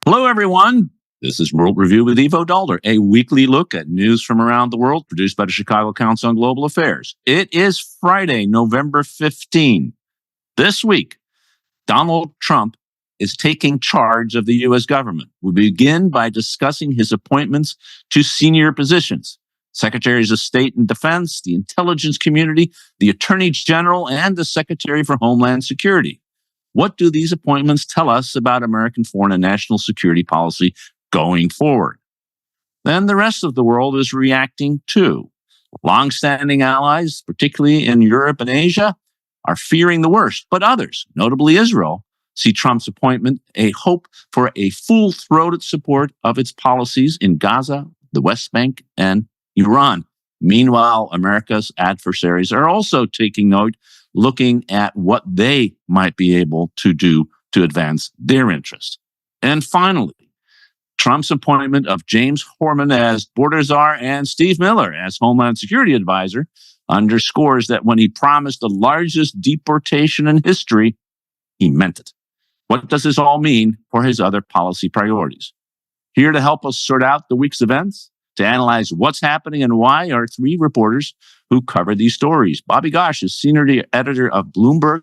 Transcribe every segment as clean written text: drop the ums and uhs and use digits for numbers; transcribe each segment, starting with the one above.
Hello, everyone. This is World Review with Ivo Daalder, a weekly look at news from around the world produced by the Chicago Council on Global Affairs. It is Friday, November 15. This week, Donald Trump is taking charge of the U.S. government. We begin by discussing his appointments to senior positions: Secretaries of State and Defense, the intelligence community, the Attorney General, and the Secretary for Homeland Security. What do these appointments tell us about American foreign and national security policy going forward? Then the rest of the world is reacting too. Longstanding allies, particularly in Europe and Asia, are fearing the worst, but others, notably Israel, see Trump's appointment a hope for a full-throated support of its policies in Gaza, the West Bank, and Iran. Meanwhile, America's adversaries are also taking note, looking at what they might be able to do to advance their interests. And finally, Trump's appointment of James Horman as border czar and Steve Miller as Homeland Security advisor underscores that when he promised the largest deportation in history, he meant it. What does this all mean for his other policy priorities? Here to help us sort out the week's events, to analyze what's happening and why, are three reporters who cover these stories. Bobby Ghosh is senior editor of Bloomberg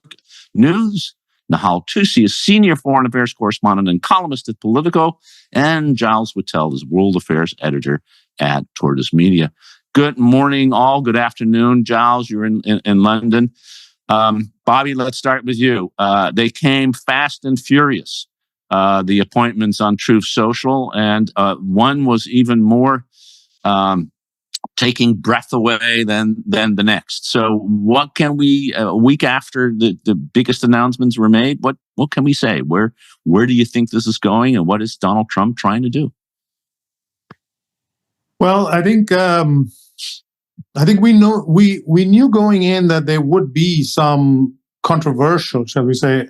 News. Nahal Toosi is senior foreign affairs correspondent and columnist at Politico. And Giles Whittell is world affairs editor at Tortoise Media. Good morning, all. Good afternoon. Giles, you're in London. Bobby, let's start with you. They came fast and furious, the appointments on Truth Social, and one was even more taking breath away than the next. So what can we, a week after the biggest announcements were made, what can we say? Where do you think this is going, and what is Donald Trump trying to do? Well, I think we knew going in that there would be some controversial, shall we say,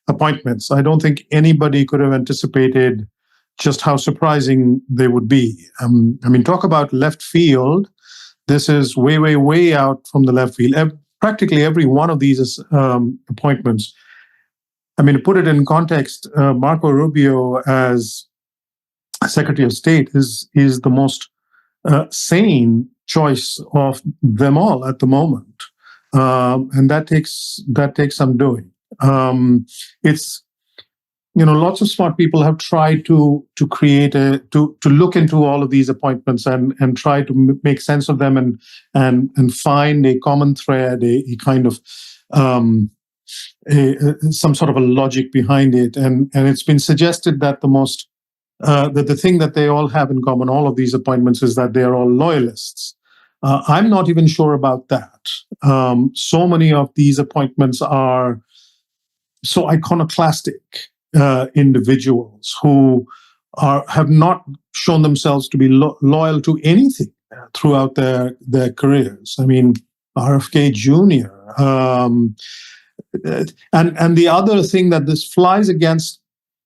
appointments. I don't think anybody could have anticipated just how surprising they would be. Talk about left field. This is way, way, way out from the left field. Practically every one of these appointments. To put it in context, Marco Rubio as Secretary of State is the most sane choice of them all at the moment, and that takes some doing. It's lots of smart people have tried to create to look into all of these appointments and try to make sense of them and find a common thread, a kind of some sort of a logic behind it. And it's been suggested that that the thing that they all have in common, all of these appointments, is that they are all loyalists. I'm not even sure about that. So many of these appointments are so iconoclastic individuals who have not shown themselves to be loyal to anything throughout their careers. RFK Jr. And the other thing that this flies against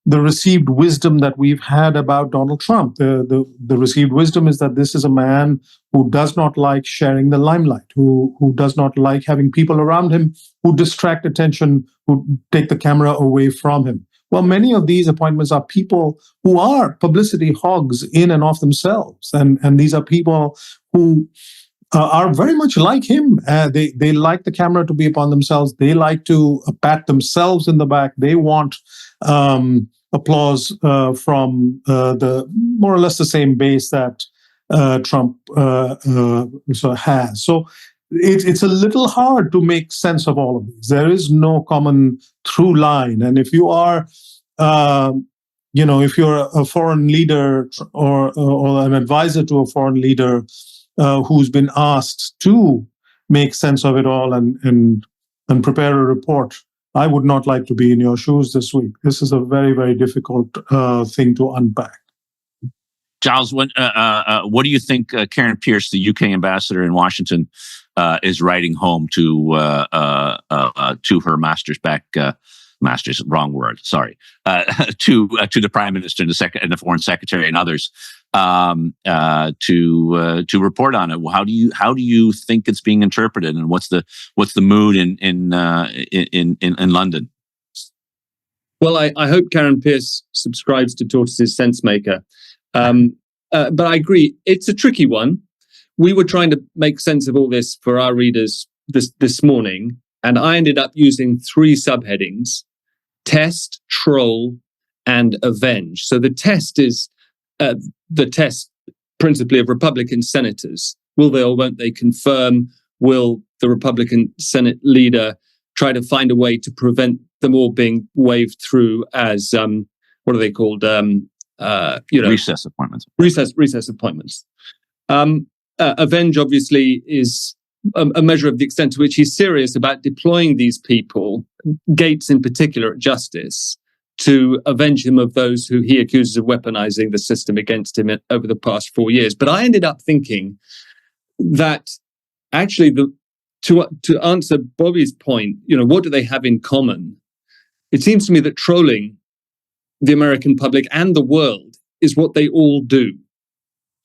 the received wisdom that we've had about Donald Trump. The received wisdom is that this is a man who does not like sharing the limelight, who does not like having people around him who distract attention, who take the camera away from him. Well, many of these appointments are people who are publicity hogs in and of themselves. And these are people who are very much like him. They like the camera to be upon themselves. They like to pat themselves in the back. They want applause from the more or less the same base that Trump has. So it's a little hard to make sense of all of these. There is no common through line. And if you are, if you're a foreign leader or an advisor to a foreign leader who's been asked to make sense of it all and prepare a report, I would not like to be in your shoes this week. This is a very, very difficult thing to unpack. Giles, what do you think Karen Pierce, the UK ambassador in Washington, is writing home to her to the Prime Minister and the Foreign Secretary and others to report on it? How do you think it's being interpreted, and what's the mood in London? Well, I hope Karen Pierce subscribes to Tortoise's SenseMaker. But I agree, it's a tricky one. We were trying to make sense of all this for our readers this morning, and I ended up using 3 subheadings: test, troll, and avenge. So the test is the test principally of Republican senators. Will they or won't they confirm? Will the Republican Senate leader try to find a way to prevent them all being waved through as, what are they called? Recess appointments. Recess appointments. Avenge, obviously, is a measure of the extent to which he's serious about deploying these people, Gates in particular, at justice, to avenge him of those who he accuses of weaponizing the system against him over the past 4 years. But I ended up thinking that actually, to answer Bobby's point, what do they have in common? It seems to me that trolling the American public and the world is what they all do.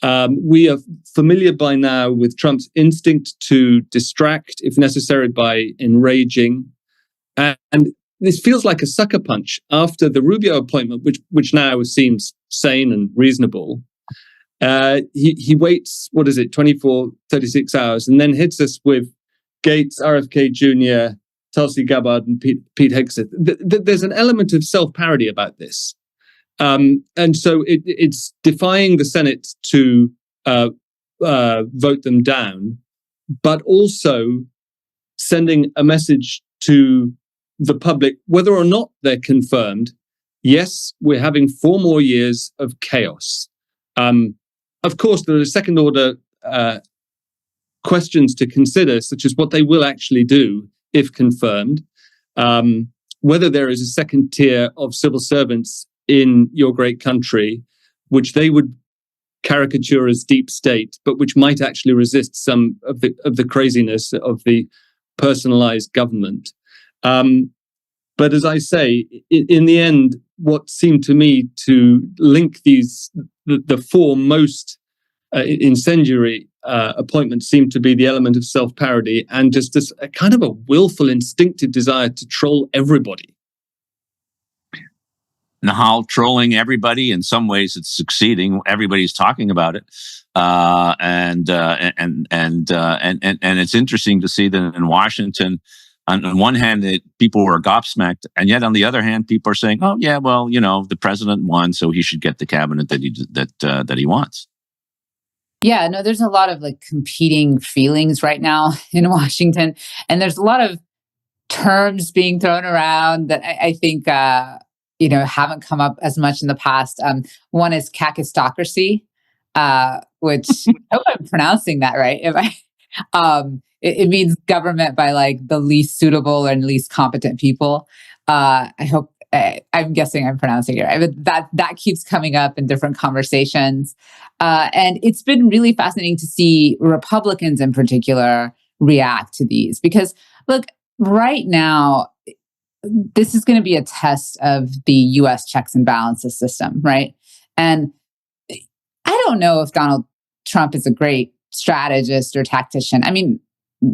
We are familiar by now with Trump's instinct to distract, if necessary, by enraging. And this feels like a sucker punch after the Rubio appointment, which now seems sane and reasonable. He waits, 24, 36 hours, and then hits us with Gates, RFK Jr., Tulsi Gabbard, and Pete Hegseth. There's an element of self-parody about this. And so it's defying the Senate to vote them down, but also sending a message to the public, whether or not they're confirmed. Yes, we're having 4 more years of chaos. Of course, there are second-order questions to consider, such as what they will actually do if confirmed, whether there is a second tier of civil servants in your great country, which they would caricature as deep state, but which might actually resist some of the craziness of the personalized government. But as I say, in the end, what seemed to me to link the 4 most incendiary appointments seemed to be the element of self-parody and just this kind of a willful, instinctive desire to troll everybody. Nahal, trolling everybody. In some ways, it's succeeding. Everybody's talking about it, and it's interesting to see that in Washington, on one hand, people were gobsmacked, and yet on the other hand, people are saying, "Oh yeah, well, the president won, so he should get the cabinet that he wants." Yeah, no, there's a lot of competing feelings right now in Washington, and there's a lot of terms being thrown around that I think haven't come up as much in the past. One is kakistocracy, which I hope I'm pronouncing that right. It means government by the least suitable and least competent people. I hope. I'm guessing I'm pronouncing it right, but that keeps coming up in different conversations. And it's been really fascinating to see Republicans in particular react to these, because look, right now, this is going to be a test of the US checks and balances system, right? And I don't know if Donald Trump is a great strategist or tactician. I mean,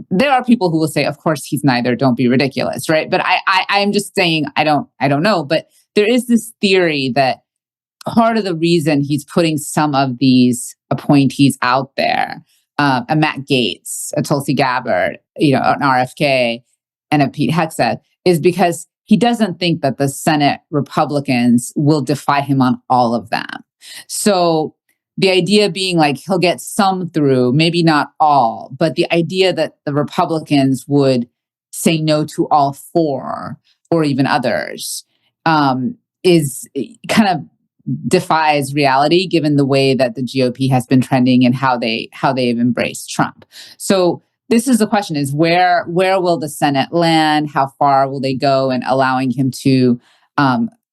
there are people who will say, of course, he's neither. Don't be ridiculous, right? But I'm just saying, I don't know. But there is this theory that part of the reason he's putting some of these appointees out there, a Matt Gaetz, a Tulsi Gabbard, an RFK, and a Pete Hegseth, is because he doesn't think that the Senate Republicans will defy him on all of them. So the idea being he'll get some through, maybe not all, but the idea that the Republicans would say no to all 4 or even others is kind of defies reality, given the way that the GOP has been trending and how they've embraced Trump. So this is the question: is where will the Senate land? How far will they go in allowing him to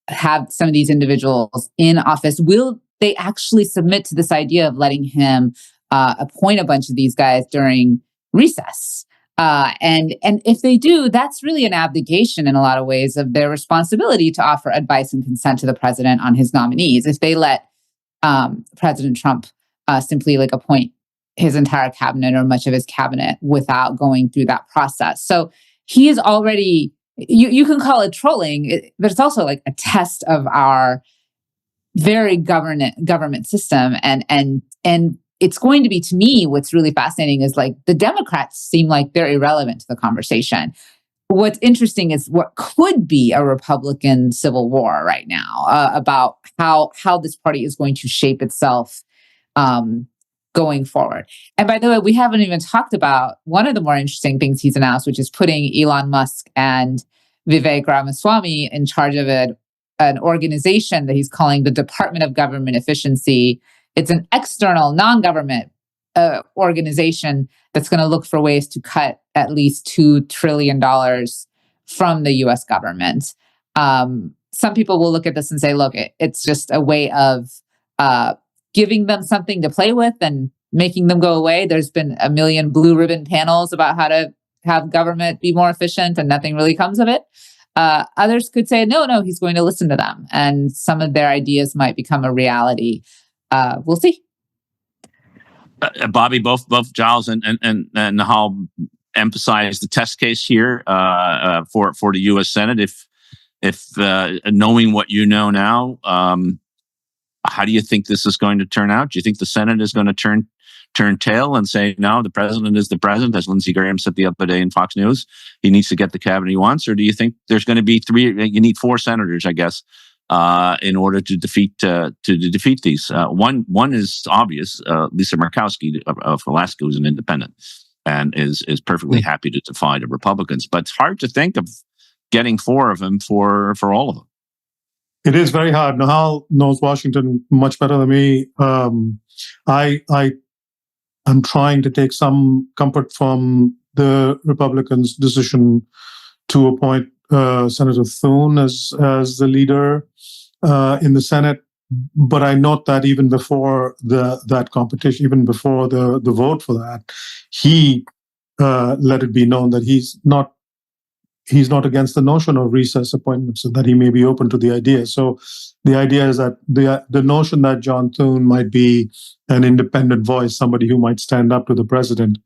have some of these individuals in office? Will they actually submit to this idea of letting him appoint a bunch of these guys during recess? And if they do, that's really an abdication in a lot of ways of their responsibility to offer advice and consent to the president on his nominees. If they let President Trump simply appoint his entire cabinet or much of his cabinet without going through that process. So he is already you can call it trolling, but it's also like a test of our very government system, and it's going to be, to me, what's really fascinating is like the Democrats seem like they're irrelevant to the conversation. What's interesting is what could be a Republican civil war right now, about how this party is going to shape itself going forward. And by the way, we haven't even talked about one of the more interesting things he's announced, which is putting Elon Musk and Vivek Ramaswamy in charge of an organization that he's calling the Department of Government Efficiency. It's an external, non-government organization that's going to look for ways to cut at least $2 trillion from the US government. Some people will look at this and say, look, it's just a way of giving them something to play with and making them go away. There's been a million blue ribbon panels about how to have government be more efficient, and nothing really comes of it. Others could say, no, he's going to listen to them, and some of their ideas might become a reality. We'll see. Bobby, both Giles and Nahal emphasized the test case here for the U.S. Senate. If knowing what you know now, how do you think this is going to turn out? Do you think the Senate is going to turn tail and say, no, the president is the president, as Lindsey Graham said the other day in Fox News? He needs to get the cabinet he wants. Or do you think there's going to be you need 4 senators, I guess, in order to defeat these? One is obvious. Lisa Murkowski of Alaska, who's an independent and is perfectly happy to defy the Republicans. But it's hard to think of getting 4 of them for all of them. It is very hard. Nahal knows Washington much better than me. I'm trying to take some comfort from the Republicans' decision to appoint Senator Thune as the leader in the Senate. But I note that even before that competition, even before the vote for that, he let it be known that he's not against the notion of recess appointments, and that he may be open to the idea. So the idea is that the notion that John Thune might be an independent voice, somebody who might stand up to the president,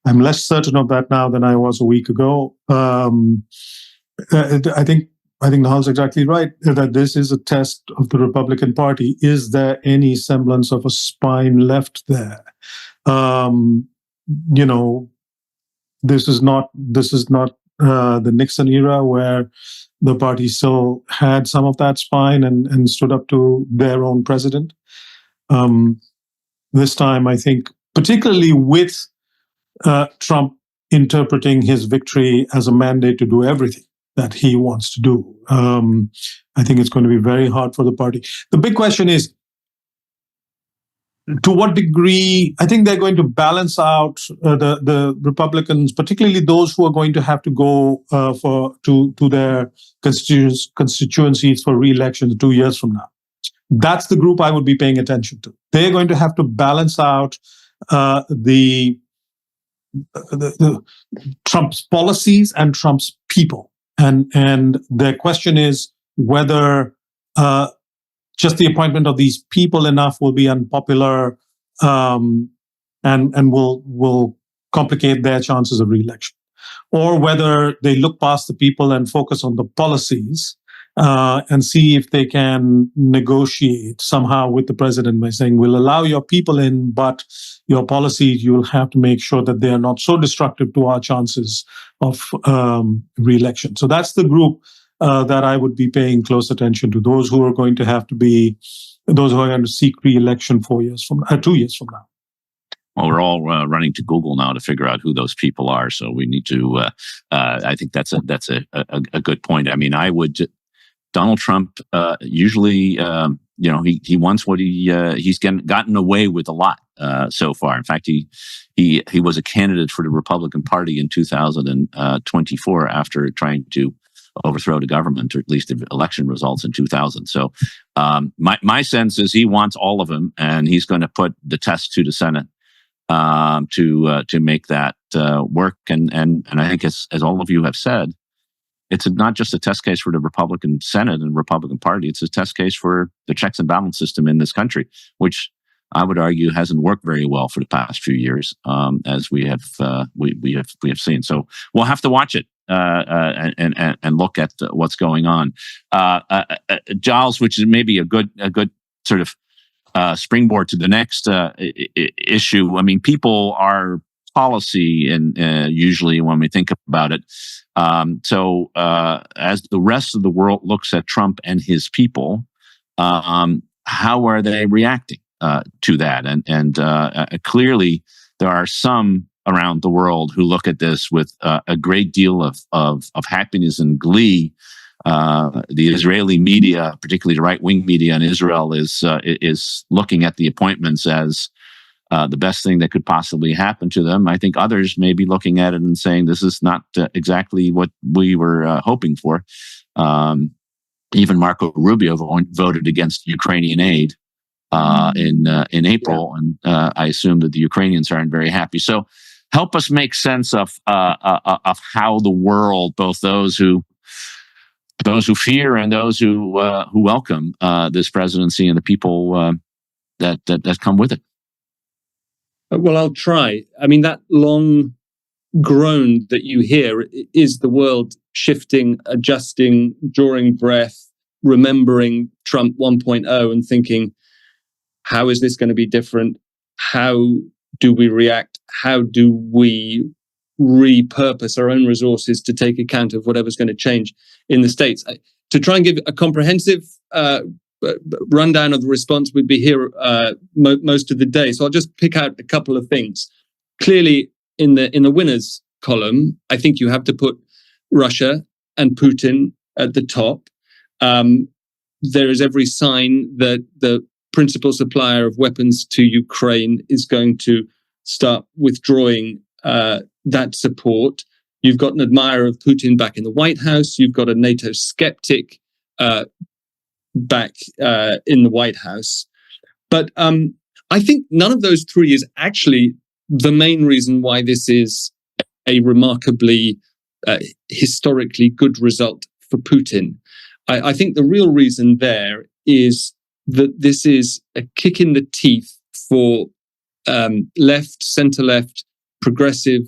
I'm less certain of that now than I was a week ago. I think Nahal's exactly right, that this is a test of the Republican Party. Is there any semblance of a spine left there? This is not the Nixon era, where the party still had some of that spine and stood up to their own president. This time, I think, particularly with Trump interpreting his victory as a mandate to do everything that he wants to do, I think it's going to be very hard for the party. The big question is, to what degree? I think they're going to balance out the Republicans, particularly those who are going to have to go to their constituencies for re-election 2 years from now. That's the group I would be paying attention to. They're going to have to balance out the Trump's policies and Trump's people, and their question is whether just the appointment of these people enough will be unpopular and will complicate their chances of re-election, or whether they look past the people and focus on the policies and see if they can negotiate somehow with the president by saying, we'll allow your people in, but your policies, you'll have to make sure that they are not so destructive to our chances of re-election. So that's the group that I would be paying close attention to, those who are going to seek re-election 2 years from now. Well, we're all running to Google now to figure out who those people are. So we need to. I think that's a good point. I mean, Donald Trump usually, he wants what he's gotten away with a lot so far. In fact, he was a candidate for the Republican Party in 2024 after trying to overthrow the government, or at least the election results in 2000. So my sense is he wants all of them, and he's going to put the test to the Senate to make that work. And I think, as all of you have said, it's not just a test case for the Republican Senate and Republican Party. It's a test case for the checks and balance system in this country, which I would argue hasn't worked very well for the past few years, as we have seen. So we'll have to watch it. and look at what's going on. Giles, which is maybe a good sort of springboard to the next issue. I mean, people are policy, and usually when we think about it. So as the rest of the world looks at Trump and his people, how are they reacting to that? And clearly, there are some around the world who look at this with a great deal of happiness and glee. The Israeli media, particularly the right-wing media in Israel, is looking at the appointments as the best thing that could possibly happen to them. I think others may be looking at it and saying this is not exactly what we were hoping for. Even Marco Rubio voted against Ukrainian aid in April, and I assume that the Ukrainians aren't very happy. So, help us make sense of how the world, both those who fear and those who welcome this presidency and the people that come with it. Well, I'll try. I mean, that long groan that you hear is the world shifting, adjusting, drawing breath, remembering Trump 1.0 and thinking, how is this going to be different? How do we react? How do we repurpose our own resources to take account of whatever's going to change in the States? To try and give a comprehensive rundown of the response, we'd be here most of the day. So I'll just pick out a couple of things. Clearly, in the winners column, I think you have to put Russia and Putin at the top. There is every sign that the principal supplier of weapons to Ukraine is going to start withdrawing that support. You've got an admirer of Putin back in the White House. You've got a NATO skeptic back in the White House. But I think none of those three is actually the main reason why this is a remarkably historically good result for Putin. I think the real reason there is that this is a kick in the teeth for left, centre-left, progressive,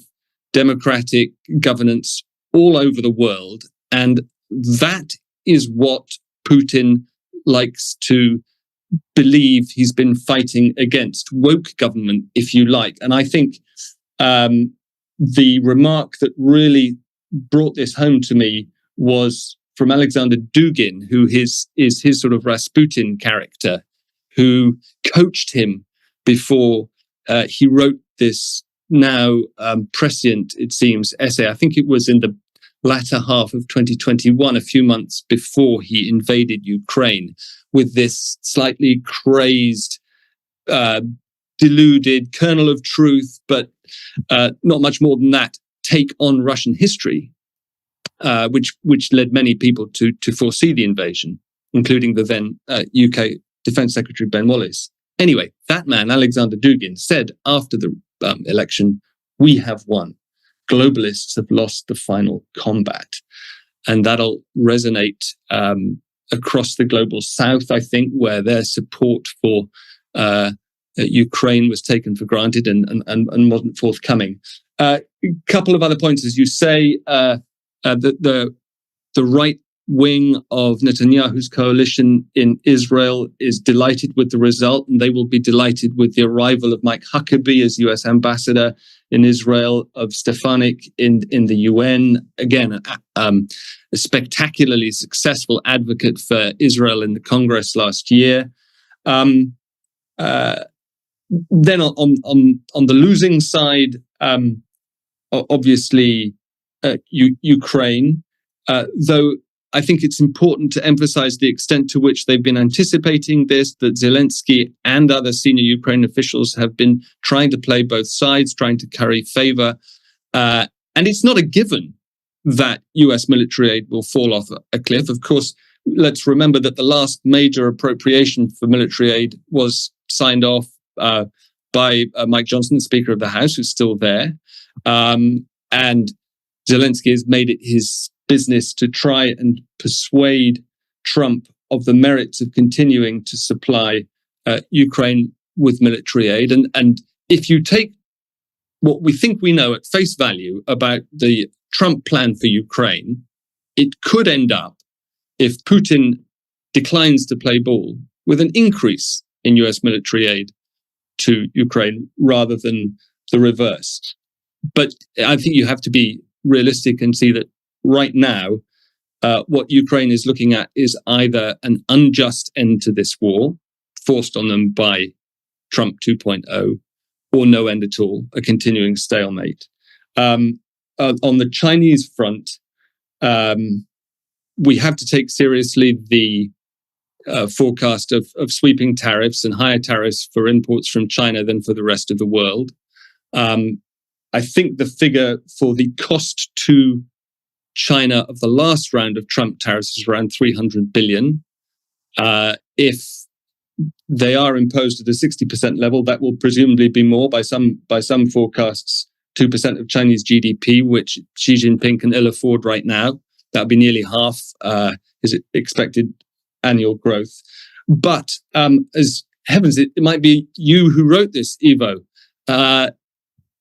democratic governance all over the world. And that is what Putin likes to believe he's been fighting against. Woke government, if you like. And I think the remark that really brought this home to me was from Alexander Dugin, who is his sort of Rasputin character, who coached him before he wrote this now prescient, it seems, essay. I think it was in the latter half of 2021, a few months before he invaded Ukraine, with this slightly crazed, deluded kernel of truth, but not much more than that, take on Russian history, which led many people to foresee the invasion, including the then UK Defence Secretary Ben Wallace. Anyway, that man, Alexander Dugin, said after the election, "We have won. Globalists have lost the final combat." And that'll resonate across the global south, I think, where their support for Ukraine was taken for granted and wasn't forthcoming. A couple of other points, as you say, the right wing of Netanyahu's coalition in Israel is delighted with the result, and they will be delighted with the arrival of Mike Huckabee as US ambassador in Israel, of Stefanik in the UN. Again, a spectacularly successful advocate for Israel in the Congress last year. Then on the losing side, obviously Ukraine, though I think it's important to emphasize the extent to which they've been anticipating this, that Zelensky and other senior Ukrainian officials have been trying to play both sides, trying to curry favor. And it's not a given that US military aid will fall off a cliff. Of course, let's remember that the last major appropriation for military aid was signed off by Mike Johnson, the Speaker of the House, who's still there. And Zelensky has made it his business to try and persuade Trump of the merits of continuing to supply Ukraine with military aid. And if you take what we think we know at face value about the Trump plan for Ukraine, it could end up, if Putin declines to play ball, with an increase in US military aid to Ukraine rather than the reverse. But I think you have to be realistic and see that right now, what Ukraine is looking at is either an unjust end to this war, forced on them by Trump 2.0, or no end at all, a continuing stalemate. On the Chinese front, we have to take seriously the forecast of sweeping tariffs and higher tariffs for imports from China than for the rest of the world. I think the figure for the cost to China of the last round of Trump tariffs is around 300 billion. If they are imposed at a 60% level, that will presumably be more by some forecasts, 2% of Chinese GDP, which Xi Jinping can ill afford right now. That would be nearly half his expected annual growth. But as heavens, it might be you who wrote this, Ivo.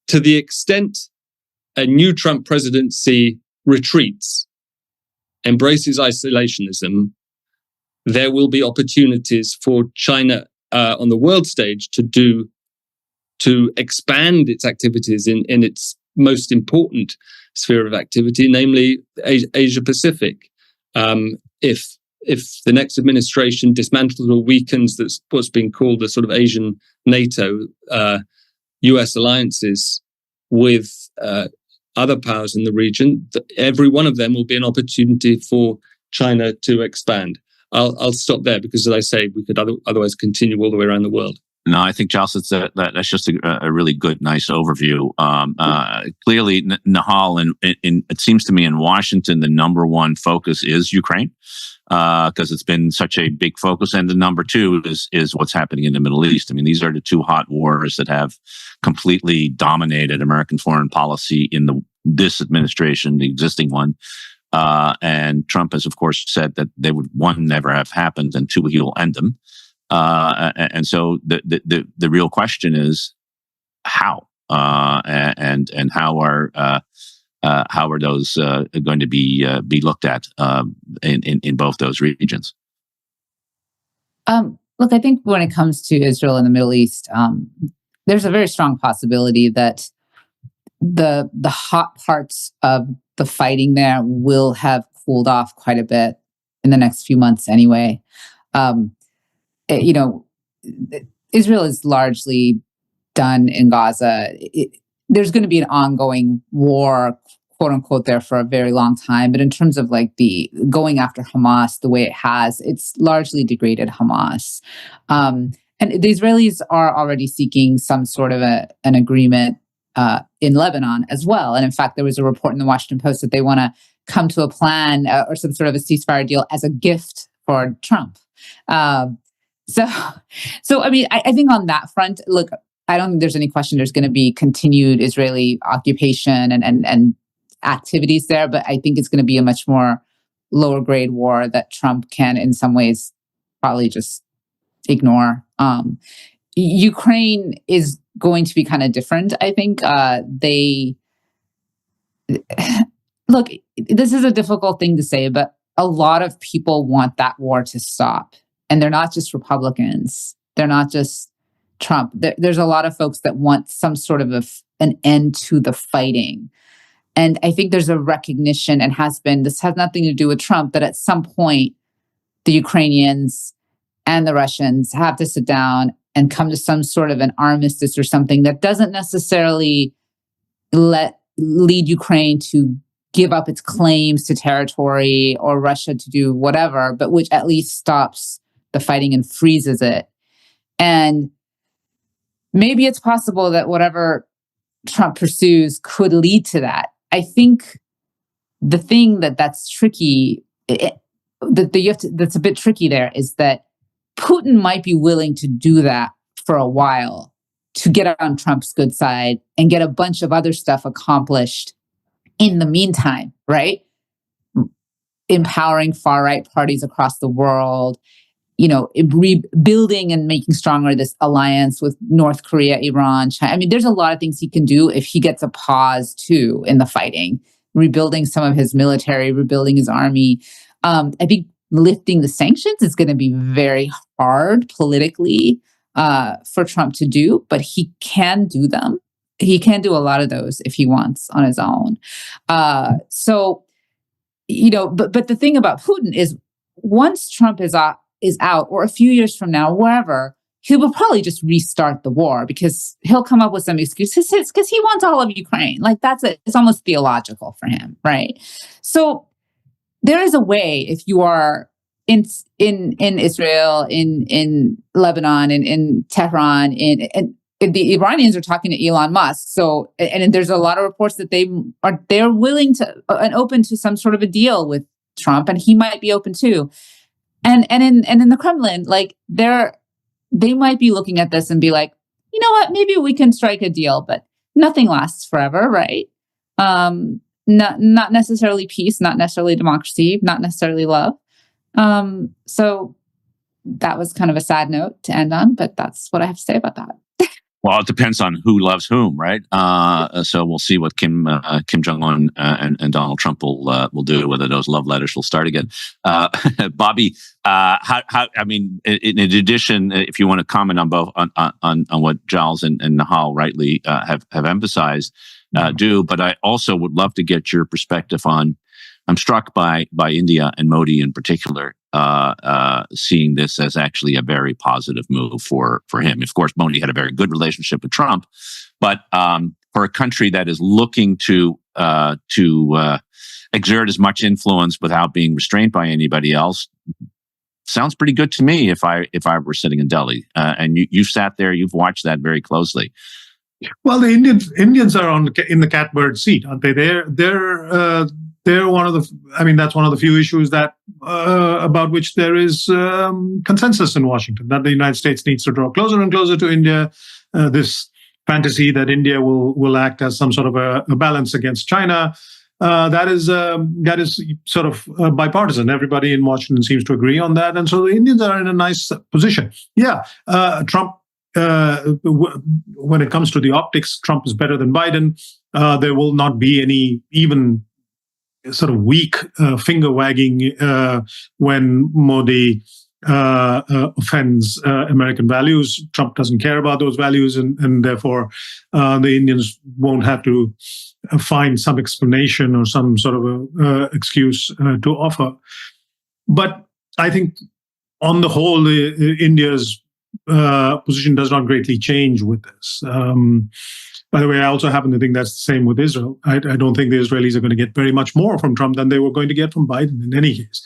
To the extent a new Trump presidency retreats, embraces isolationism, there will be opportunities for China on the world stage to expand its activities in its most important sphere of activity, namely Asia Pacific. If the next administration dismantles or weakens that's what's being called the sort of Asian NATO, US alliances with other powers in the region, every one of them will be an opportunity for China to expand. I'll stop there because, as I say, we could otherwise continue all the way around the world. No, I think, Giles, that's just a really good, nice overview. Clearly, Nahal, and it seems to me in Washington, the number one focus is Ukraine, because it's been such a big focus. And the number two is what's happening in the Middle East. I mean, these are the two hot wars that have completely dominated American foreign policy in this administration, the existing one. And Trump has, of course, said that they would, one, never have happened, and two, he will end them. And so the real question is how, and how are those going to be looked at in both those regions? Look, I think when it comes to Israel and the Middle East, there's a very strong possibility that the hot parts of the fighting there will have cooled off quite a bit in the next few months anyway. Israel is largely done in Gaza. There's going to be an ongoing war, quote unquote, there for a very long time. But in terms of like the going after Hamas the way it has, it's largely degraded Hamas. And the Israelis are already seeking some sort of an agreement in Lebanon as well. And in fact, there was a report in the Washington Post that they want to come to a plan or some sort of a ceasefire deal as a gift for Trump. So I mean, I think on that front, look, I don't think there's any question there's going to be continued Israeli occupation and activities there, but I think it's going to be a much more lower grade war that Trump can, in some ways, probably just ignore. Ukraine is going to be kind of different, I think. Look, this is a difficult thing to say, but a lot of people want that war to stop. And they're not just Republicans. They're not just Trump. There's a lot of folks that want some sort of an end to the fighting. And I think there's a recognition, and has been, this has nothing to do with Trump, that at some point, the Ukrainians and the Russians have to sit down and come to some sort of an armistice or something that doesn't necessarily lead Ukraine to give up its claims to territory or Russia to do whatever, but which at least stops the fighting and freezes it. And maybe it's possible that whatever Trump pursues could lead to that. I think the thing that's tricky, that's a bit tricky there, is that Putin might be willing to do that for a while to get on Trump's good side and get a bunch of other stuff accomplished in the meantime, right? Empowering far-right parties across the world, rebuilding and making stronger this alliance with North Korea, Iran, China. I mean, there's a lot of things he can do if he gets a pause too in the fighting. rebuilding some of his military, rebuilding his army. I think lifting the sanctions is going to be very hard politically for Trump to do, but he can do them. He can do a lot of those if he wants on his own. So, but the thing about Putin is once Trump is out, or a few years from now, wherever, he will probably just restart the war because he'll come up with some excuses because he wants all of Ukraine. Like it's almost theological for him, right? So there is a way if you are in Israel, in Lebanon, in Tehran, and the Iranians are talking to Elon Musk. So, and there's a lot of reports that they're willing to and open to some sort of a deal with Trump, and he might be open too. And in the Kremlin, like they might be looking at this and be like, you know what, maybe we can strike a deal, but nothing lasts forever, right? Not necessarily peace, not necessarily democracy, not necessarily love. So that was kind of a sad note to end on, but that's what I have to say about that. Well, it depends on who loves whom, right? So we'll see what Kim Jong-un and Donald Trump will do, whether those love letters will start again. Bobby, how? I mean, in addition, if you want to comment on both on what Giles and Nahal rightly have emphasized, do. But I also would love to get your perspective on. I'm struck by India and Modi in particular, seeing this as actually a very positive move for him. Of course, Modi had a very good relationship with Trump, but for a country that is looking to exert as much influence without being restrained by anybody else, sounds pretty good to me. If I were sitting in Delhi, and you sat there, you've watched that very closely. Well, the Indians are in the catbird seat, aren't they? They're one of the. I mean, that's one of the few issues that about which there is consensus in Washington, that the United States needs to draw closer and closer to India. This fantasy that India will act as some sort of a balance against China. That is sort of bipartisan. Everybody in Washington seems to agree on that, and so the Indians are in a nice position. Yeah, Trump. When it comes to the optics, Trump is better than Biden. There will not be any even sort of weak finger wagging when Modi offends American values. Trump doesn't care about those values, and therefore the Indians won't have to find some explanation or some sort of excuse to offer. But I think on the whole, India's position does not greatly change with this. By the way, I also happen to think that's the same with Israel. I don't think the Israelis are going to get very much more from Trump than they were going to get from Biden in any case.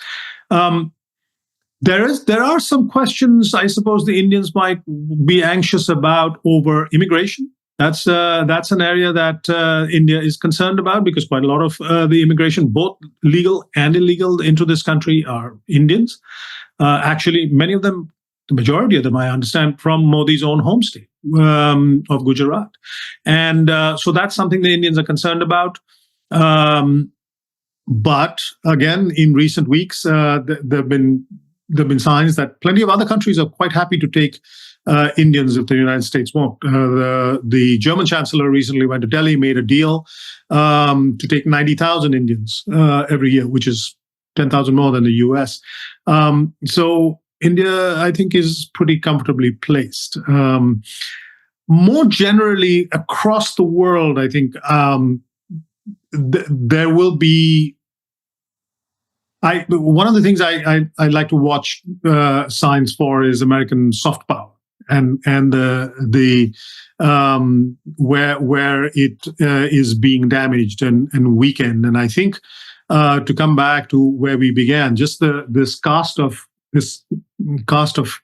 There are some questions I suppose the Indians might be anxious about over immigration. That's an area that India is concerned about because quite a lot of the immigration, both legal and illegal, into this country are Indians. Actually, many of them, the majority of them, I understand, from Modi's own home state of Gujarat. And so that's something the Indians are concerned about. But again, in recent weeks, there have been signs that plenty of other countries are quite happy to take Indians if the United States won't. The German chancellor recently went to Delhi, made a deal to take 90,000 Indians every year, which is 10,000 more than the US. So India, I think, is pretty comfortably placed. More generally, across the world, I think there will be. One of the things I like to watch signs for is American soft power and the where it is being damaged and weakened. And I think to come back to where we began, just this cast of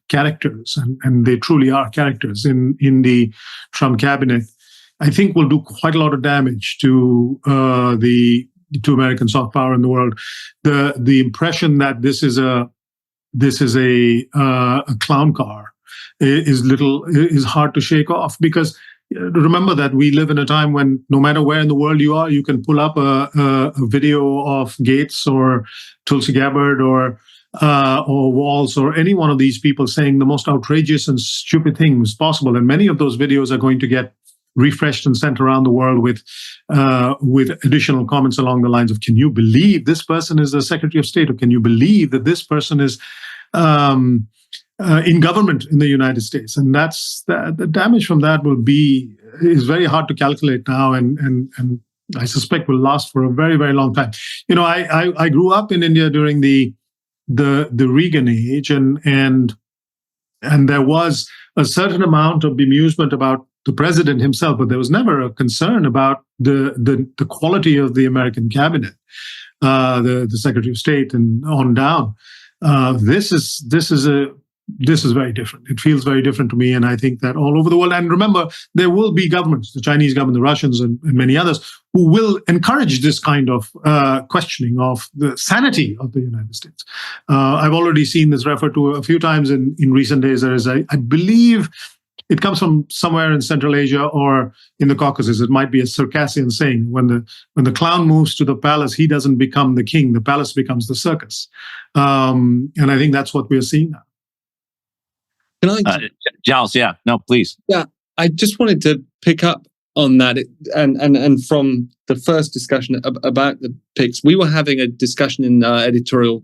characters, and they truly are characters in the Trump cabinet, I think will do quite a lot of damage to American soft power in the world. The impression that this is a clown car is hard to shake off, because remember that we live in a time when no matter where in the world you are, you can pull up a video of Gates or Tulsi Gabbard or Walz or any one of these people saying the most outrageous and stupid things possible, and many of those videos are going to get refreshed and sent around the world with additional comments along the lines of, "Can you believe this person is the Secretary of State?" or "Can you believe that this person is in government in the United States?" And that's the damage from that is very hard to calculate now, and I suspect will last for a very, very long time. I grew up in India during the Reagan age, and there was a certain amount of bemusement about the president himself, but there was never a concern about the quality of the American cabinet, the Secretary of State, and on down. This is very different. It feels very different to me, and I think that all over the world. And remember, there will be governments, the Chinese government, the Russians, and many others, who will encourage this kind of questioning of the sanity of the United States. I've already seen this referred to a few times in recent days. There is, I believe, it comes from somewhere in Central Asia or in the Caucasus. It might be a Circassian saying: when the clown moves to the palace, he doesn't become the king; the palace becomes the circus. And I think that's what we're seeing now. Can I, Giles? Yeah, no, please. Yeah, I just wanted to pick up on that, and from the first discussion about the picks, we were having a discussion in our editorial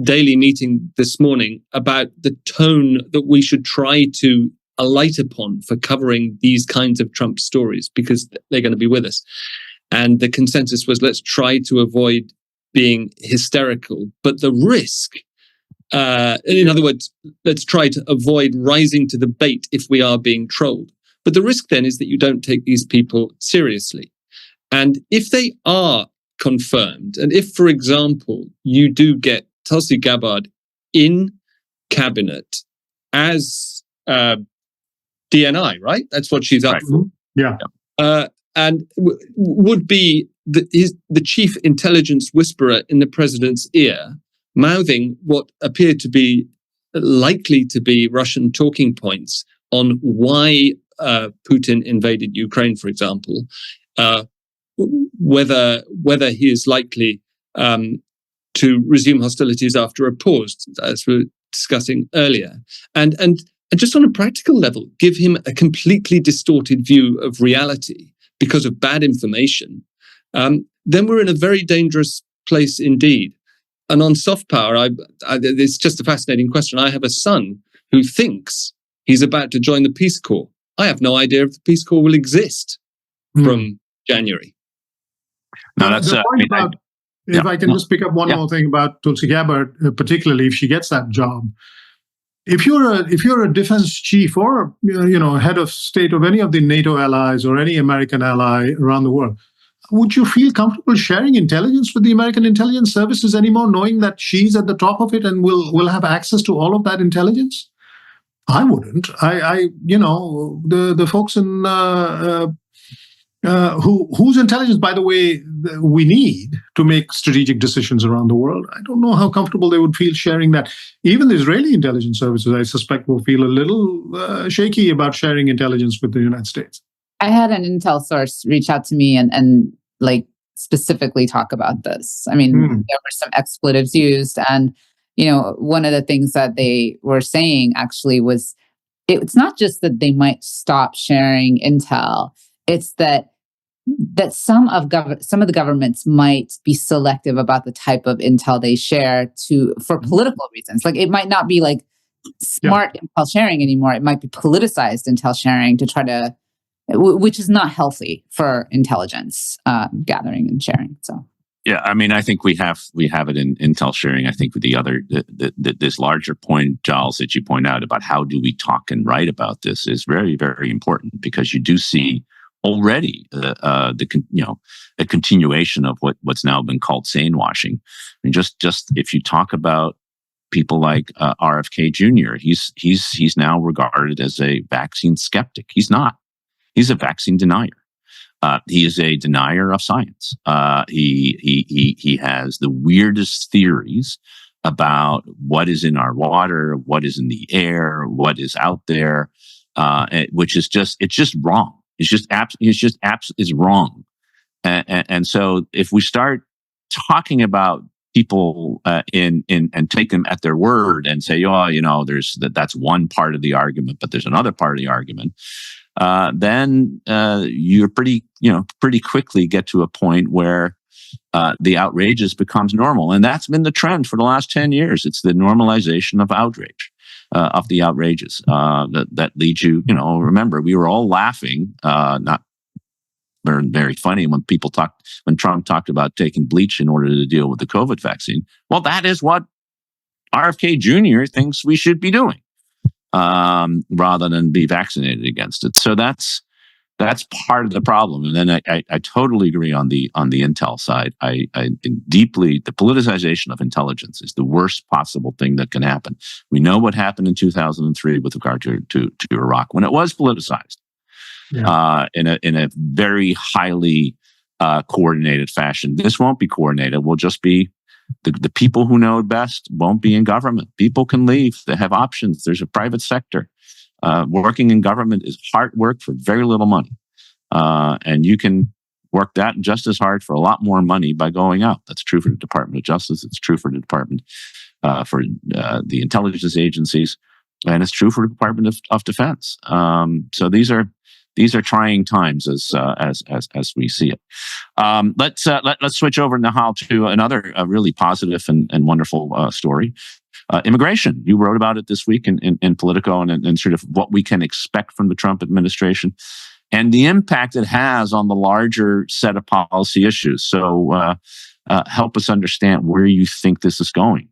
daily meeting this morning about the tone that we should try to alight upon for covering these kinds of Trump stories, because they're going to be with us. And the consensus was, let's try to avoid being hysterical, but the risk. In other words, let's try to avoid rising to the bait if we are being trolled. But the risk then is that you don't take these people seriously. And if they are confirmed, and if, for example, you do get Tulsi Gabbard in cabinet as DNI, right? That's what she's up for. Yeah. And would be the chief intelligence whisperer in the president's ear, mouthing what appeared to be likely to be Russian talking points on why Putin invaded Ukraine, for example, whether he is likely to resume hostilities after a pause, as we were discussing earlier, and just on a practical level, give him a completely distorted view of reality because of bad information, then we're in a very dangerous place indeed. And on soft power, it's just a fascinating question. I have a son who thinks he's about to join the Peace Corps. I have no idea if the Peace Corps will exist from January. No, that's the point about. If I can just pick up one more thing about Tulsi Gabbard, particularly if she gets that job. If you're a defense chief or head of state of any of the NATO allies or any American ally around the world, would you feel comfortable sharing intelligence with the American intelligence services anymore, knowing that she's at the top of it and will have access to all of that intelligence? I wouldn't. The folks in whose intelligence, by the way, we need to make strategic decisions around the world. I don't know how comfortable they would feel sharing that. Even the Israeli intelligence services, I suspect, will feel a little shaky about sharing intelligence with the United States. I had an intel source reach out to me and like specifically talk about this. I mean, there were some expletives used, and one of the things that they were saying actually was, it's not just that they might stop sharing intel; it's that some of the governments might be selective about the type of intel they share for political reasons. Like, it might not be like smart intel sharing anymore; it might be politicized intel sharing to try to. Which is not healthy for intelligence gathering and sharing. So, yeah, I mean, I think we have it in intel sharing. I think with this larger point, Giles, that you point out about how do we talk and write about this is very, very important, because you do see already a continuation of what's now been called sane washing. I mean, just if you talk about people like RFK Jr., he's now regarded as a vaccine skeptic. He's not. He's a vaccine denier. He is a denier of science. He has the weirdest theories about what is in our water, what is in the air, what is out there, which is just wrong. It's wrong. And so if we start talking about people and take them at their word and say, that's one part of the argument, but there's another part of the argument. then you're pretty quickly get to a point where the outrageous becomes normal. And that's been the trend for the last 10 years. It's the normalization of outrage, of the outrageous, that leads you, remember, we were all laughing, not very, very funny when Trump talked about taking bleach in order to deal with the COVID vaccine. Well, that is what RFK Jr. thinks we should be doing, rather than be vaccinated against it. So that's part of the problem. And then I totally agree on the intel side. I think deeply the politicization of intelligence is the worst possible thing that can happen. We know what happened in 2003 with regard to Iraq when it was politicized, in a very highly coordinated fashion. This won't be coordinated. We'll just be the people who know best won't be in government. People can leave. They have options. There's a private sector. Working in government is hard work for very little money. And you can work that just as hard for a lot more money by going out. That's true for the Department of Justice. It's true for the Department, for the intelligence agencies. And it's true for the Department of Defense. So these are trying times as we see it. Let's switch over, Nahal, to another really positive and wonderful story. Immigration. You wrote about it this week in Politico and sort of what we can expect from the Trump administration and the impact it has on the larger set of policy issues. So help us understand where you think this is going.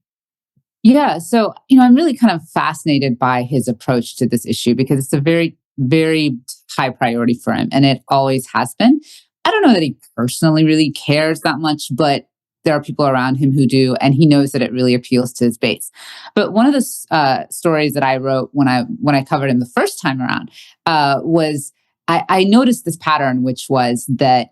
Yeah. So, I'm really kind of fascinated by his approach to this issue because it's a very, very high priority for him. And it always has been. I don't know that he personally really cares that much, but there are people around him who do, and he knows that it really appeals to his base. But one of the stories that I wrote when I covered him the first time around was I noticed this pattern, which was that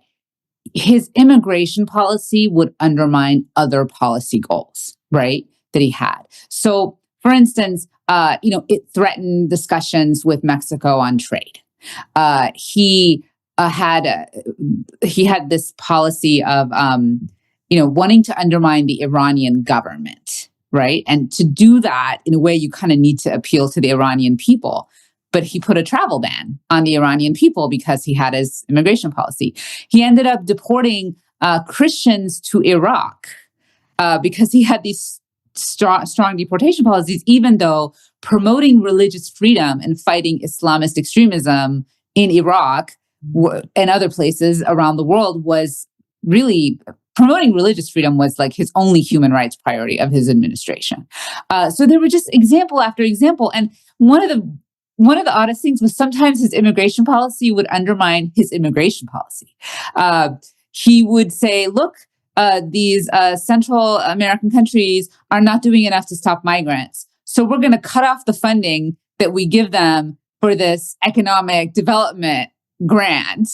his immigration policy would undermine other policy goals, right, that he had. So, for instance, it threatened discussions with Mexico on trade. He had this policy of wanting to undermine the Iranian government, right? And to do that, in a way, you kind of need to appeal to the Iranian people. But he put a travel ban on the Iranian people because he had his immigration policy. He ended up deporting Christians to Iraq because he had these strong deportation policies, even though promoting religious freedom and fighting Islamist extremism in Iraq and other places around the world was really promoting religious freedom was like his only human rights priority of his administration. So there were just example after example. And one of the oddest things was sometimes his immigration policy would undermine his immigration policy. He would say, look, these Central American countries are not doing enough to stop migrants. So we're going to cut off the funding that we give them for this economic development grant,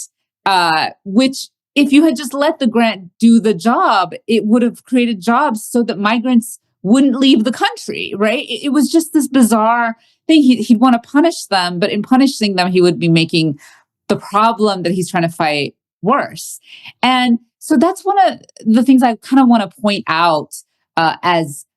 which if you had just let the grant do the job, it would have created jobs so that migrants wouldn't leave the country, right? It was just this bizarre thing. He'd want to punish them, but in punishing them, he would be making the problem that he's trying to fight worse. And so that's one of the things I kind of want to point out as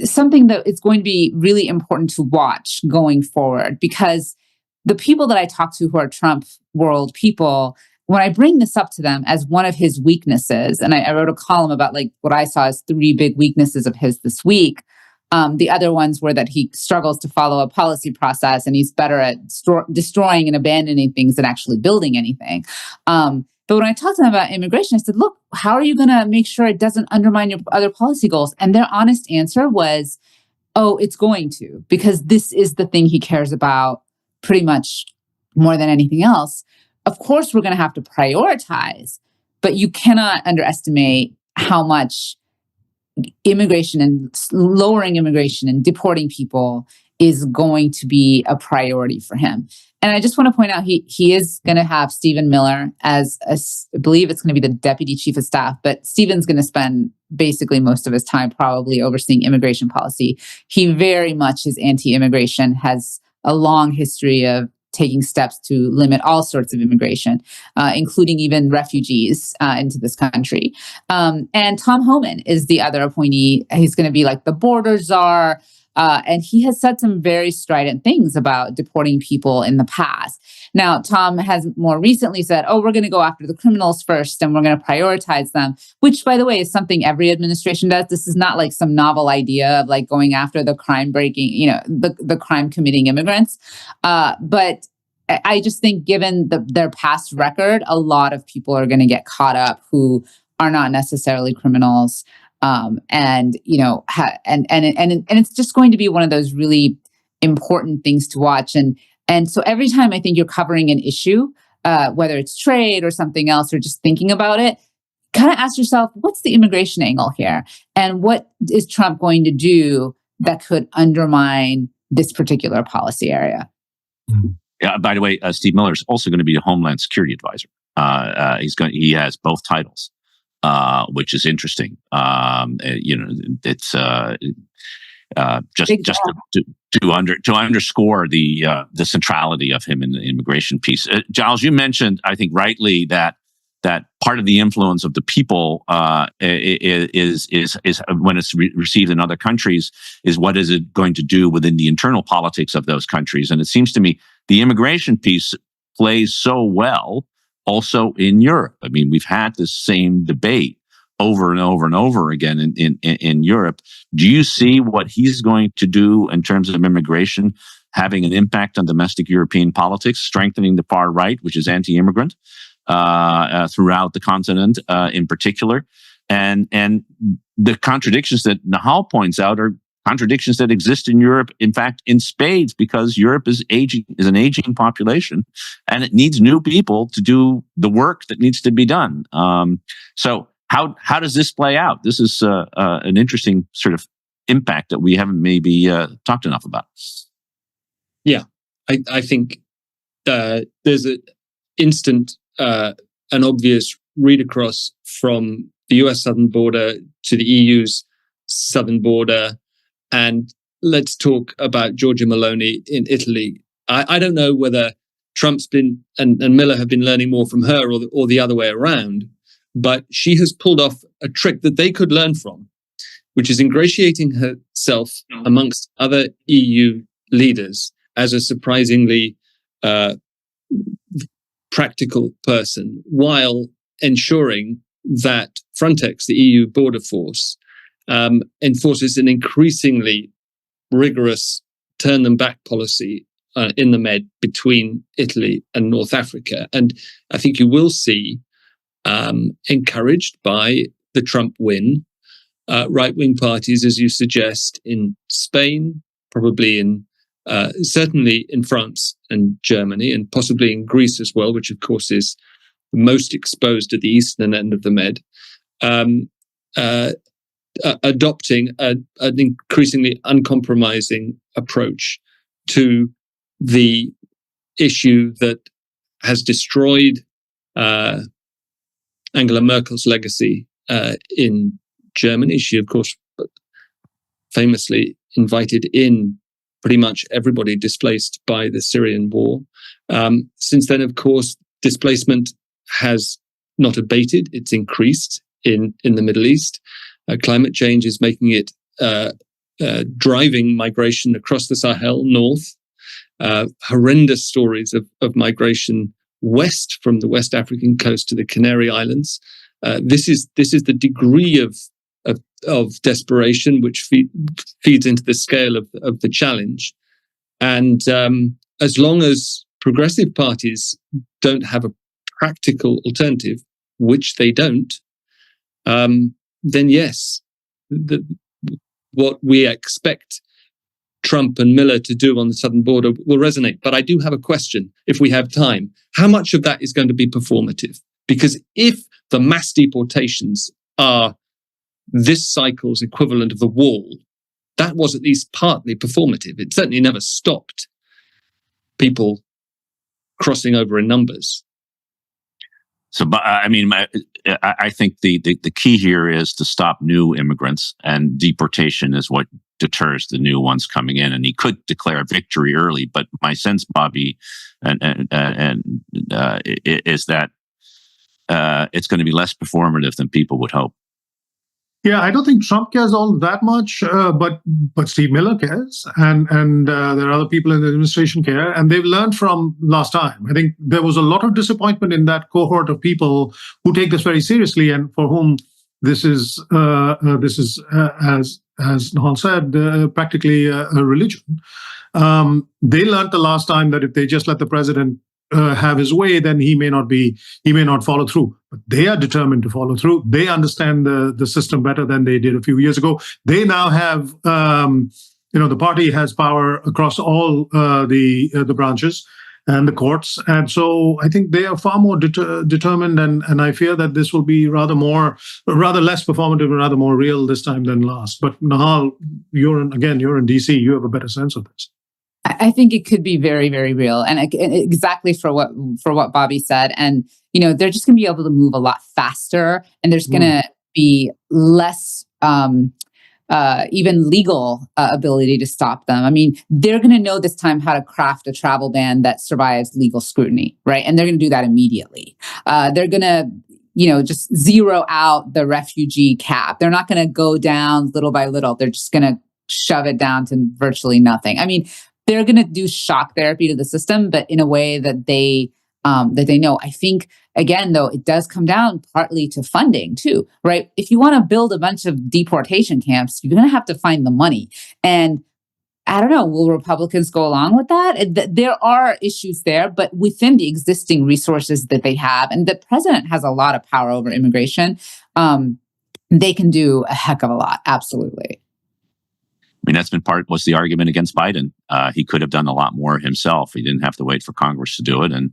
something that is going to be really important to watch going forward, because the people that I talk to who are Trump world people, when I bring this up to them as one of his weaknesses, and I wrote a column about like what I saw as 3 big weaknesses of his this week. The other ones were that he struggles to follow a policy process and he's better at destroying and abandoning things than actually building anything. But when I talked to them about immigration, I said, look, how are you going to make sure it doesn't undermine your other policy goals? And their honest answer was, oh, it's going to, because this is the thing he cares about pretty much more than anything else. Of course, we're going to have to prioritize, but you cannot underestimate how much immigration and lowering immigration and deporting people is going to be a priority for him. And I just want to point out, he is going to have Stephen Miller as, I believe it's going to be the deputy chief of staff, but Stephen's going to spend basically most of his time probably overseeing immigration policy. He very much is anti-immigration, has a long history of taking steps to limit all sorts of immigration, including even refugees into this country. And Tom Homan is the other appointee. He's going to be like the border czar. And he has said some very strident things about deporting people in the past. Now, Tom has more recently said, we're going to go after the criminals first and we're going to prioritize them, which, by the way, is something every administration does. This is not like some novel idea of like going after the crime breaking, the crime committing immigrants. But I just think given their past record, a lot of people are going to get caught up who are not necessarily criminals. And it's just going to be one of those really important things to watch. And so every time I think you're covering an issue, whether it's trade or something else, or just thinking about it, kind of ask yourself, what's the immigration angle here? And what is Trump going to do that could undermine this particular policy area? Yeah, by the way, Steve Miller is also going to be a Homeland Security advisor. He has both titles. Which is interesting. It's just to underscore the centrality of him in the immigration piece. Giles, you mentioned, I think rightly, that part of the influence of the people is when it's received in other countries is what is it going to do within the internal politics of those countries. And it seems to me the immigration piece plays so well also in Europe. I mean, we've had this same debate over and over and over again in Europe. Do you see what he's going to do in terms of immigration having an impact on domestic European politics, strengthening the far right, which is anti-immigrant, throughout the continent in particular? And the contradictions that Nahal points out are contradictions that exist in Europe, in fact, in spades, because Europe is an aging population, and it needs new people to do the work that needs to be done. So how does this play out? This is an interesting sort of impact that we haven't maybe talked enough about. Yeah, I think there's an instant, an obvious read across from the US southern border to the EU's southern border. And let's talk about Giorgia Meloni in Italy. I don't know whether Trump's been and Miller have been learning more from her or the other way around, but she has pulled off a trick that they could learn from, which is ingratiating herself amongst other EU leaders as a surprisingly practical person, while ensuring that Frontex, the EU border force, enforces an increasingly rigorous turn them back policy in the Med between Italy and North Africa. And I think you will see, encouraged by the Trump win, right-wing parties, as you suggest, in Spain, probably certainly in France and Germany, and possibly in Greece as well, which of course is the most exposed at the eastern end of the Med, adopting an increasingly uncompromising approach to the issue that has destroyed Angela Merkel's legacy in Germany. She, of course, famously invited in pretty much everybody displaced by the Syrian war. Since then, of course, displacement has not abated. It's increased in the Middle East. Climate change is making it driving migration across the Sahel north. Horrendous stories of migration west from the West African coast to the Canary Islands. This is the degree of desperation which feeds into the scale of the challenge. And as long as progressive parties don't have a practical alternative, which they don't, then yes, what we expect Trump and Miller to do on the southern border will resonate. But I do have a question, if we have time. How much of that is going to be performative? Because if the mass deportations are this cycle's equivalent of the wall, that was at least partly performative. It certainly never stopped people crossing over in numbers. So, I mean, I think the key here is to stop new immigrants, and deportation is what deters the new ones coming in. And he could declare a victory early, but my sense, Bobby, is that it's going to be less performative than people would hope. Yeah, I don't think Trump cares all that much, but Steve Miller cares, and there are other people in the administration care, and they've learned from last time. I think there was a lot of disappointment in that cohort of people who take this very seriously and for whom this is as Nahal said, practically a religion. They learned the last time that if they just let the president have his way, then he may not follow through. But they are determined to follow through. They understand the system better than they did a few years ago. They now have, the party has power across all the branches and the courts, and so I think they are far more determined. And I fear that this will be rather less performative and rather more real this time than last. But Nahal, you're in DC. You have a better sense of this. I think it could be very, very real, and exactly for what Bobby said. And they're just going to be able to move a lot faster, and there's going to be less even legal ability to stop them. I mean, they're going to know this time how to craft a travel ban that survives legal scrutiny, right? And they're going to do that immediately. They're going to just zero out the refugee cap. They're not going to go down little by little. They're just going to shove it down to virtually nothing. I mean, they're going to do shock therapy to the system, but in a way that they know. I think, again, though, it does come down partly to funding too, right? If you want to build a bunch of deportation camps, you're going to have to find the money. And I don't know, will Republicans go along with that? There are issues there, but within the existing resources that they have, and the president has a lot of power over immigration, they can do a heck of a lot. Absolutely. I mean, that's been was the argument against Biden. He could have done a lot more himself. He didn't have to wait for Congress to do it. And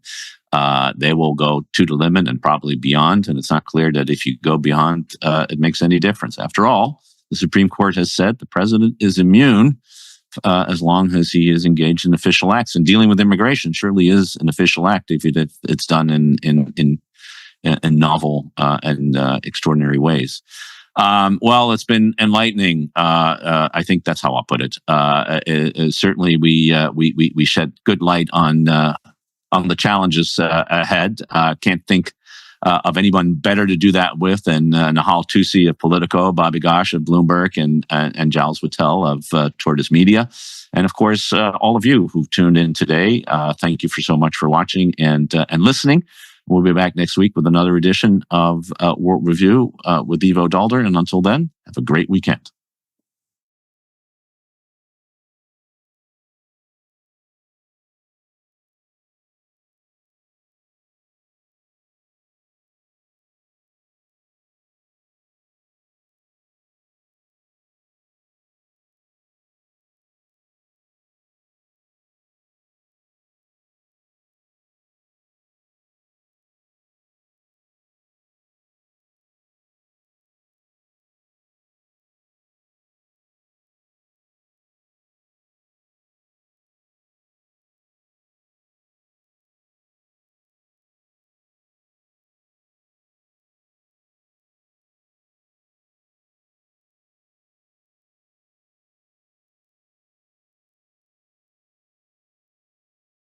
they will go to the limit and probably beyond. And it's not clear that if you go beyond, it makes any difference. After all, the Supreme Court has said the president is immune as long as he is engaged in official acts. And dealing with immigration surely is an official act if it's done in novel and extraordinary ways. Well, it's been enlightening. I think that's how I'll put it. Certainly, we shed good light on the challenges ahead. Can't think of anyone better to do that with than Nahal Toosi of Politico, Bobby Ghosh of Bloomberg, and Giles Whittell of Tortoise Media, and of course all of you who've tuned in today. Thank you so much for watching and listening. We'll be back next week with another edition of World Review with Ivo Daalder. And until then, have a great weekend.